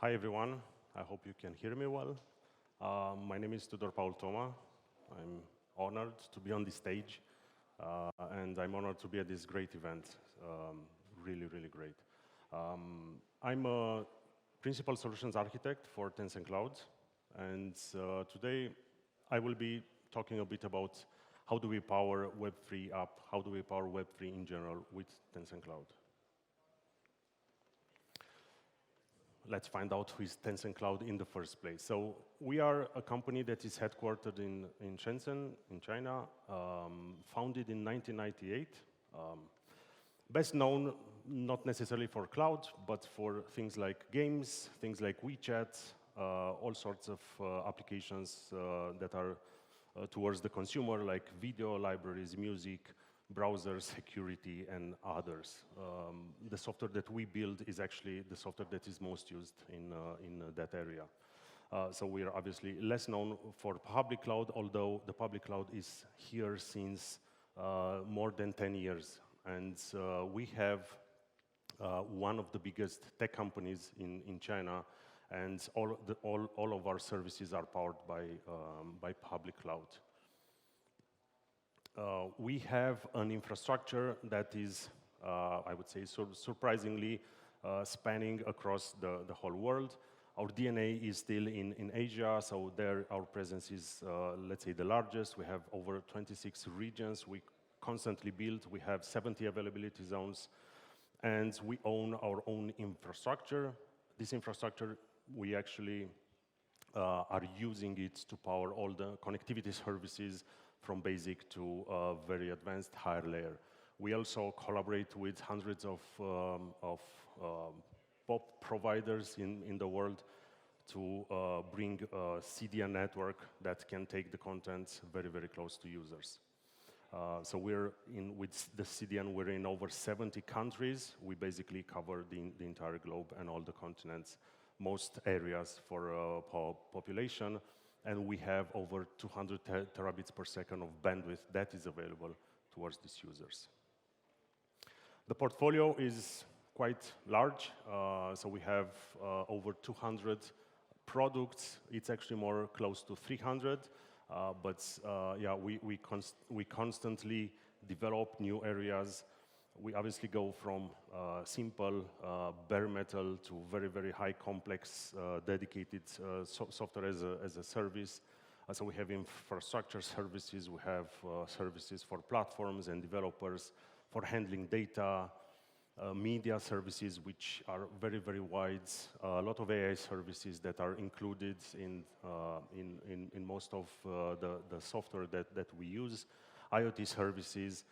Hi, everyone. I hope you can hear me well. My name is Tudor Toma. I'm honored to be on this stage, and I'm honored to be at this great event. Really, really great. I'm a principal solutions architect for Tencent Cloud, and today I will be talking a bit about how do we power Web3 app, how do we power Web3 in general with Tencent Cloud. Let's find out who is Tencent Cloud in the first place. So we are a company that is headquartered in Shenzhen, in China, founded in 1998. Best known, not necessarily for cloud, but for things like games, things like WeChat, all sorts of applications that are towards the consumer, like video libraries, music, browsers, security, and others. The software that we build is actually the software that is most used in that area. So we are obviously less known for public cloud, although the public cloud is here since more than 10 years. And we have one of the biggest tech companies in China, and all of our services are powered by public cloud. We have an infrastructure that is, I would say, surprisingly spanning across the whole world. Our DNA is still in Asia, so there our presence is, let's say, the largest. We have over 26 regions. We constantly build. We have 70 availability zones, and we own our own infrastructure. This infrastructure, we actually are using it to power all the connectivity services from basic to very advanced higher layer. We also collaborate with hundreds of POP providers in the world to bring a CDN network that can take the content very, very close to users. So with the CDN, we're in over 70 countries. We basically cover the entire globe and all the continents, most areas for population. And we have over 200 terabits per second of bandwidth that is available towards these users. The portfolio is quite large. So we have over 200 products. It's actually more close to 300. But yeah, we constantly develop new areas. We obviously go from simple bare metal to very, very high complex dedicated software as a service. So we have infrastructure services, we have services for platforms and developers, for handling data, media services, which are very, very wide, a lot of AI services that are included in most of the software that we use, IoT services,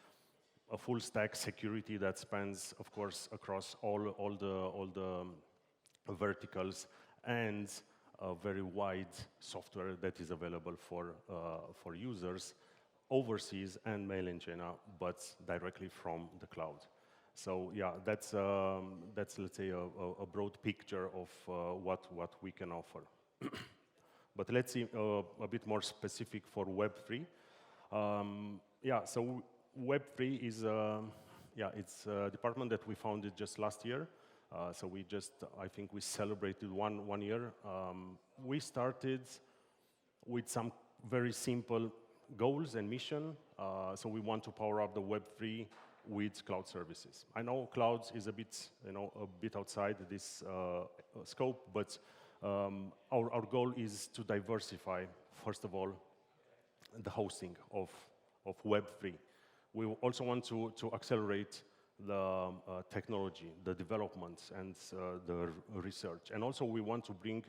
a full stack security that spans, of course, across all the verticals, and a very wide software that is available for users overseas and mainland China, but directly from the cloud. So yeah, that's let's say a broad picture of what we can offer. But let's see a bit more specific for Web3. Yeah, so Web3 is, it's a department that we founded just last year. So I think we celebrated one year. We started with some very simple goals and mission. So we want to power up the Web3 with cloud services. I know clouds is a bit outside this scope, but our goal is to diversify, first of all, the hosting of Web3. We also want to accelerate the technology, the development, and the research. And also we want to bring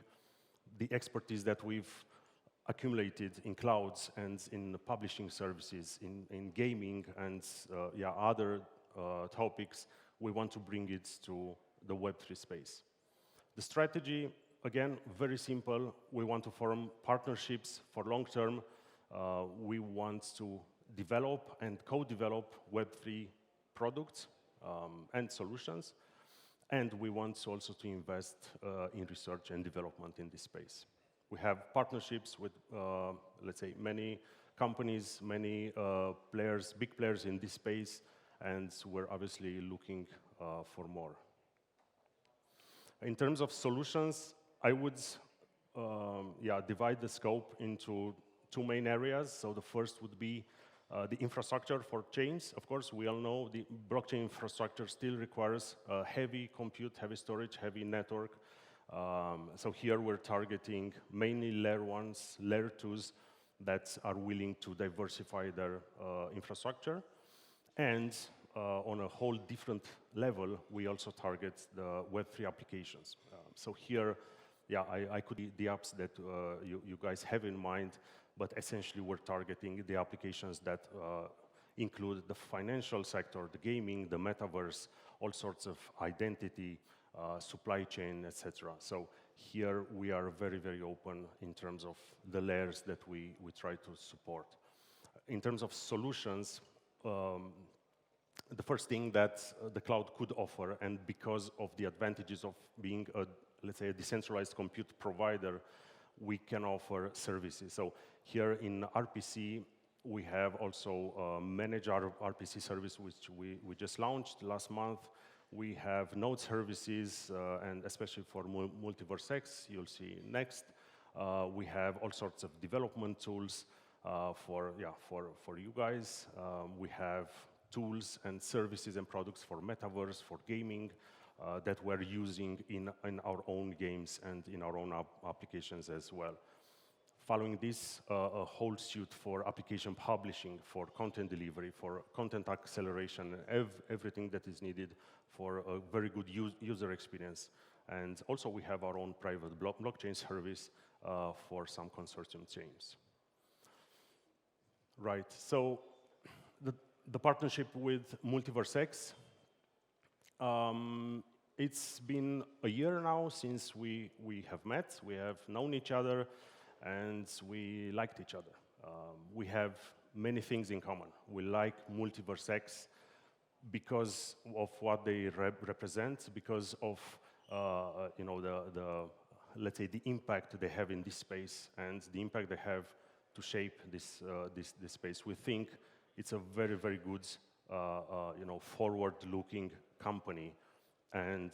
the expertise that we've accumulated in clouds and in publishing services, in gaming, and other topics. We want to bring it to the Web3 space. The strategy, again, very simple. We want to form partnerships for long term. We want to develop and co-develop Web3 products and solutions. And we want also to invest in research and development in this space. We have partnerships with, let's say, many companies, many players, big players in this space, and we're obviously looking for more. In terms of solutions, I would divide the scope into two main areas. So the first would be the infrastructure for chains. Of course, we all know the blockchain infrastructure still requires heavy compute, heavy storage, heavy network. So here we're targeting mainly layer 1s, layer 2s that are willing to diversify their infrastructure. And on a whole different level, we also target the Web3 applications. So here, I could see the apps that you guys have in mind, but essentially we're targeting the applications that include the financial sector, the gaming, the metaverse, all sorts of identity, supply chain, etc. So here we are very, very open in terms of the layers that we try to support. In terms of solutions, the first thing that the cloud could offer, and because of the advantages of being let's say a decentralized compute provider, we can offer services. So here in RPC, we have also managed our RPC service, which we just launched last month. We have node services, and especially for MultiversX, you'll see next. We have all sorts of development tools for you guys. We have tools and services and products for metaverse, for gaming, that we're using in our own games and in our own applications as well. Following this, a whole suite for application publishing, for content delivery, for content acceleration, everything that is needed for a very good user experience. And also we have our own private blockchain service for some consortium chains. Right, so the partnership with MultiversX, it's been a year now since we have met. We have known each other, and we liked each other. We have many things in common. We like MultiversX because of what they represent, because of let's say the impact they have in this space and the impact they have to shape this space. We think it's a very, very good forward-looking company, and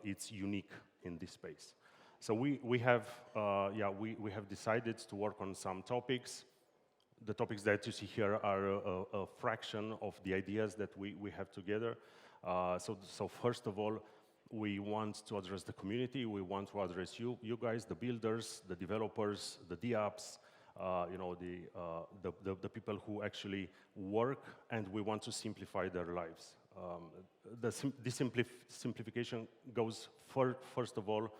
it's unique in this space. So we have decided to work on some topics. The topics that you see here are a fraction of the ideas that we have together. So first of all, we want to address the community. We want to address you guys, the builders, the developers, the DApps, the people who actually work, and we want to simplify their lives. This simplification goes first of all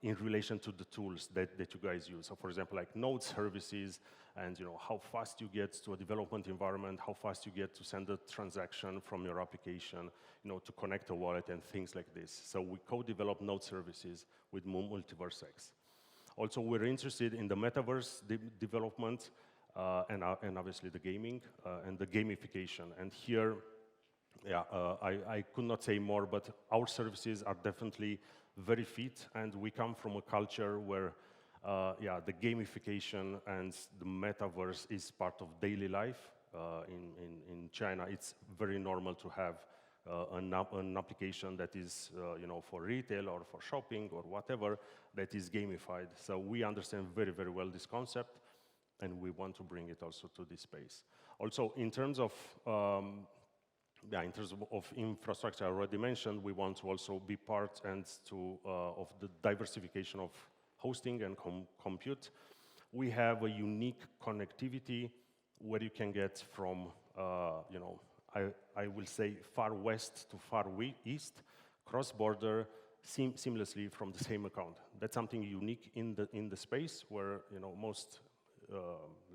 in relation to the tools that you guys use. So for example, like node services, and how fast you get to a development environment, how fast you get to send a transaction from your application, to connect a wallet and things like this. So we co-develop node services with MultiversX. Also, we're interested in the metaverse development and obviously the gaming and the gamification. And here, I could not say more, but our services are definitely very fit, and we come from a culture where the gamification and the metaverse is part of daily life. In China, it's very normal to have an application that is for retail or for shopping or whatever that is gamified. So we understand very, very well this concept, and we want to bring it also to this space. Also, in terms of infrastructure, I already mentioned, we want to also be part of the diversification of hosting and compute. We have a unique connectivity where you can get from, I will say far west to far east, cross-border, seamlessly from the same account. That's something unique in the space where most,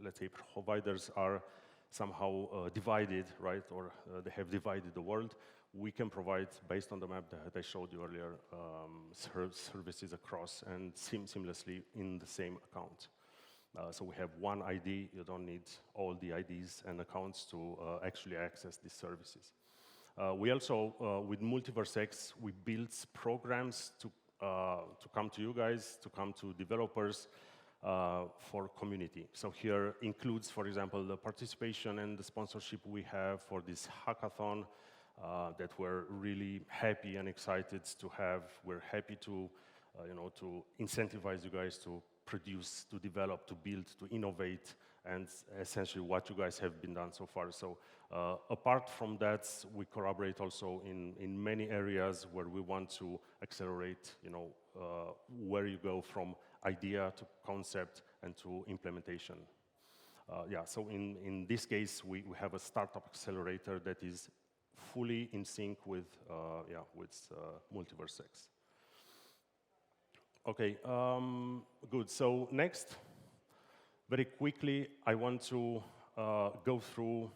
let's say, providers are somehow divided, right? Or they have divided the world. We can provide, based on the map that I showed you earlier, services across and seamlessly in the same account. So we have one ID. You don't need all the IDs and accounts to actually access these services. We also, with MultiversX, we built programs to come to you guys, to come to developers, for community. So here includes, for example, the participation and the sponsorship we have for this hackathon that we're really happy and excited to have. We're happy to to incentivize you guys to produce, to develop, to build, to innovate, and essentially what you guys have been done so far. So apart from that, we collaborate also in many areas where we want to accelerate, where you go from idea to concept and to implementation. So in this case, we have a startup accelerator that is fully in sync with MultiversX. Okay, good. So next, very quickly, I want to go through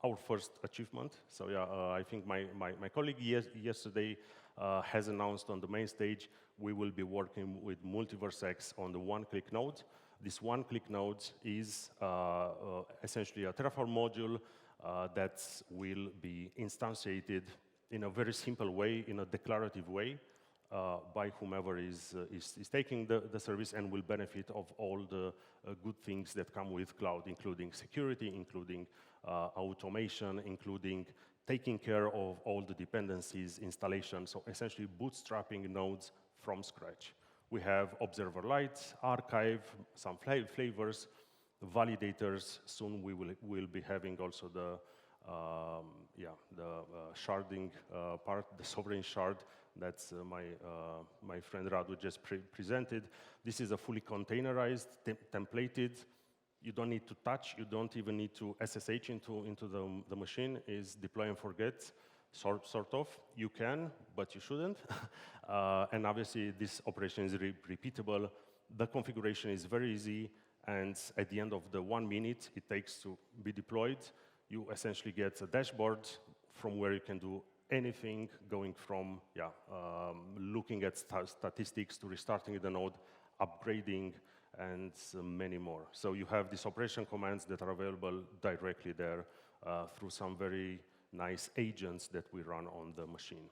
our first achievement. So I think my colleague yesterday has announced on the main stage we will be working with MultiversX on the one-click node. This one-click node is essentially a Terraform module that will be instantiated in a very simple way, in a declarative way, by whomever is taking the service and will benefit of all the good things that come with cloud, including security, including automation, including taking care of all the dependencies, installation, so essentially bootstrapping nodes from scratch. We have observer lights, archive, some flavors, validators. Soon we will be having also the sharding part, the sovereign shard. That's my friend Radu just presented. This is a fully containerized, templated. You don't need to touch. You don't even need to SSH into the machine. Is deploy and forget, sort of. You can, but you shouldn't. And obviously, this operation is repeatable. The configuration is very easy. And at the end of the 1 minute it takes to be deployed, you essentially get a dashboard from where you can do anything, going from looking at statistics to restarting the node, upgrading, and many more. So you have these operation commands that are available directly there through some very nice agents that we run on the machine.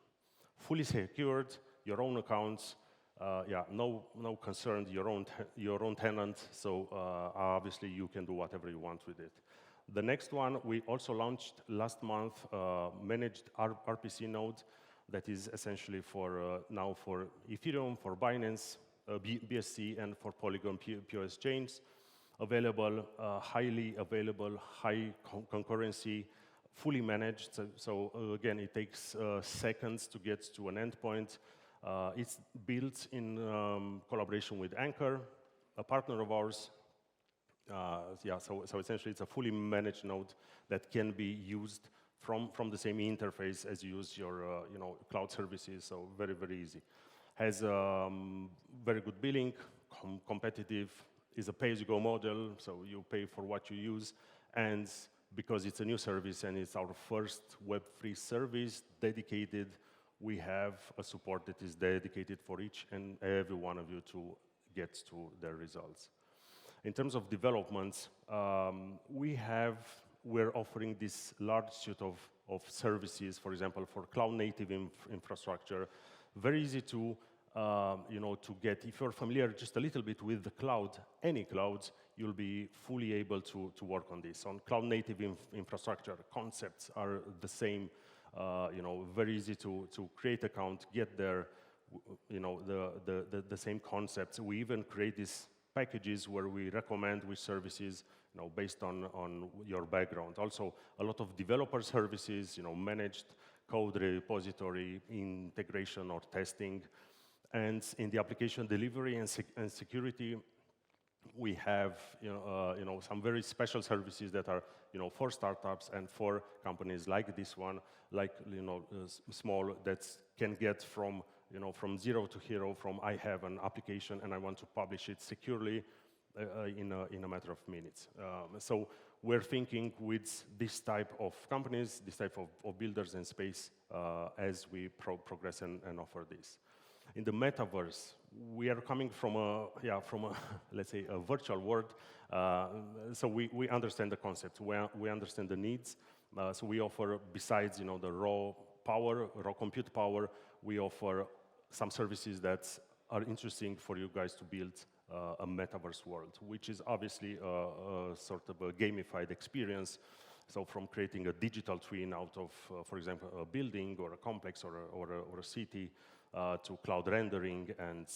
Fully secured, your own accounts, no concern, your own tenant, so obviously you can do whatever you want with it. The next one, we also launched last month, managed RPC node that is essentially for now for Ethereum, for Binance, BSC, and for Polygon POS chains. Available, highly available, high concurrency, fully managed. So again, it takes seconds to get to an endpoint. It's built in collaboration with Anchor, a partner of ours. So essentially it's a fully managed node that can be used from the same interface as you use your cloud services, so very, very easy. Has very good billing, competitive, is a pay-as-you-go model, so you pay for what you use, and because it's a new service and it's our first Web3 service dedicated, we have a support that is dedicated for each and every one of you to get to their results. In terms of developments, we're offering this large suite of services, for example, for cloud-native infrastructure. Very easy to get. If you're familiar just a little bit with the cloud, any clouds, you'll be fully able to work on this. On cloud-native infrastructure, concepts are the same. Very easy to create account, get there. The same concepts. We even create these packages where we recommend which services, based on your background. Also, a lot of developer services, managed code repository, integration or testing. And in the application delivery and security, we have some very special services that are for startups and for companies like this one, like small, that can get from zero to hero, from I have an application and I want to publish it securely in a matter of minutes. So we're thinking with this type of companies, this type of builders in space as we progress and offer this. In the metaverse, we are coming from a let's say a virtual world. So we understand the concept. We understand the needs. So we offer, besides the raw compute power, we offer some services that are interesting for you guys to build a metaverse world, which is obviously a sort of a gamified experience. So from creating a digital twin out of, for example, a building or a complex or a city, to cloud rendering, and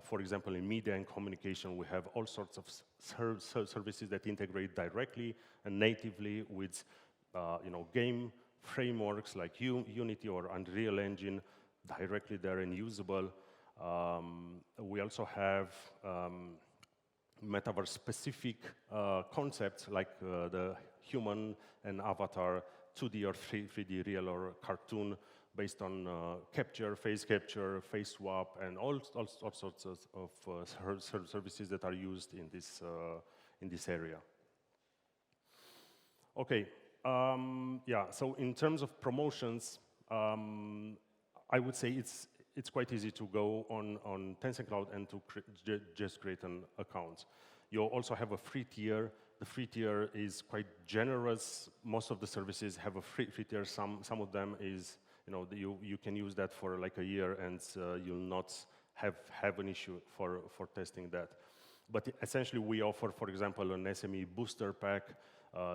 for example, in media and communication, we have all sorts of services that integrate directly and natively with game frameworks like Unity or Unreal Engine directly there and usable. We also have metaverse-specific concepts like the human and avatar 2D or 3D real or cartoon based on face capture, face swap, and all sorts of services that are used in this area. Okay, yeah. So in terms of promotions, I would say it's quite easy to go on Tencent Cloud and to just create an account. You also have a free tier. The free tier is quite generous. Most of the services have a free tier. Some of them is, you can use that for like a year and you'll not have an issue for testing that. But essentially, we offer, for example, an SME booster pack.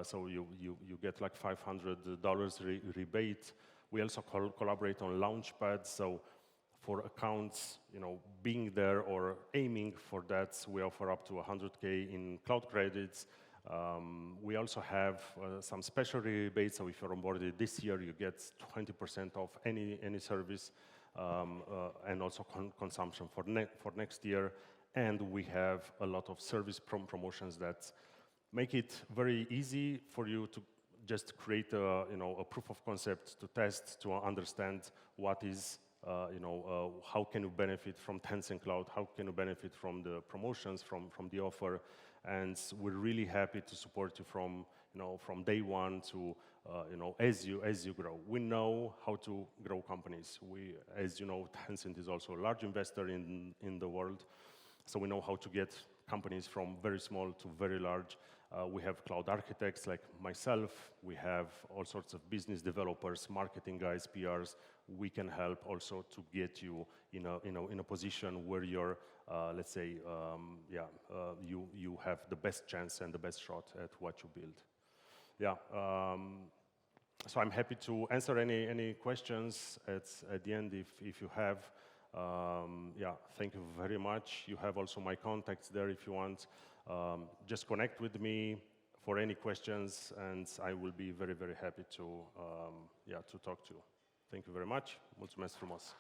So you get like $500 rebate. We also collaborate on Launchpad. So for accounts, being there or aiming for that, we offer up to 100K in cloud credits. We also have some special rebates. So if you're onboarded this year, you get 20% off any service, and also consumption for next year. And we have a lot of service promotions that make it very easy for you to just create a proof of concept to test, to understand what is, how can you benefit from Tencent Cloud, how can you benefit from the promotions, from the offer. And we're really happy to support you from day one to, as you grow. We know how to grow companies. As you know, Tencent is also a large investor in the world. So we know how to get companies from very small to very large. We have cloud architects like myself. We have all sorts of business developers, marketing guys, PRs. We can help also to get you in a position where you're, let's say, you have the best chance and the best shot at what you build. Yeah. So I'm happy to answer any questions at the end if you have. Yeah, thank you very much. You have also my contacts there if you want. Just connect with me for any questions, and I will be very, very happy to talk to you. Thank you very much. Mulțumesc frumos.